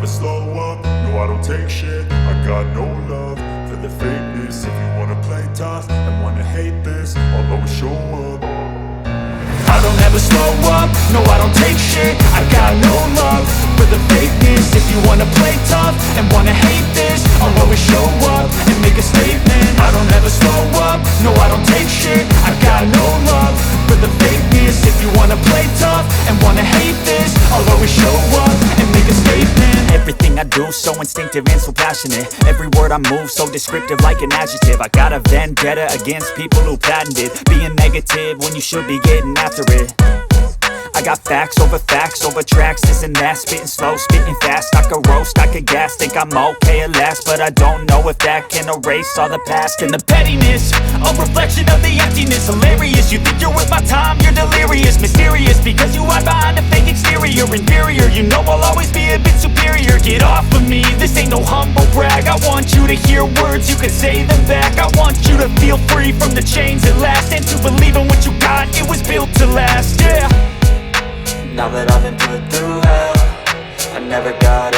slow up, no I don't take shit. I got no love for the fakeness. If you wanna play tough and wanna hate this, I'll always show up. I don't ever slow up, no I don't take shit. I got no love for the fakeness. If you wanna play tough and wanna hate this, I'll always show up and make a statement. I don't ever slow up, no I don't take shit. I got no love for the fakeness. If you wanna play tough and wanna hate this, I'll always show up and make a statement. Everything I do so instinctive and so passionate. Every word I move so descriptive like an adjective. I got a vendetta against people who patented being negative when you should be getting after it. I got facts over tracks, this and that. Spitting slow, spitting fast, I could roast, I could gas. Think I'm okay at last, but I don't know if that can erase all the past. And the pettiness, a reflection of the emptiness. Hilarious, you think you're worth my time, you're delirious. Mysterious, because you hide behind a fake exterior. Inferior, you know I'll always be a bit superior. Get off of me, this ain't no humble brag. I want you to hear words, you can say them back. I want you to feel free from the chains at last, and to believe in what you got, it was built to last, yeah. Now that I've been put through hell, I never got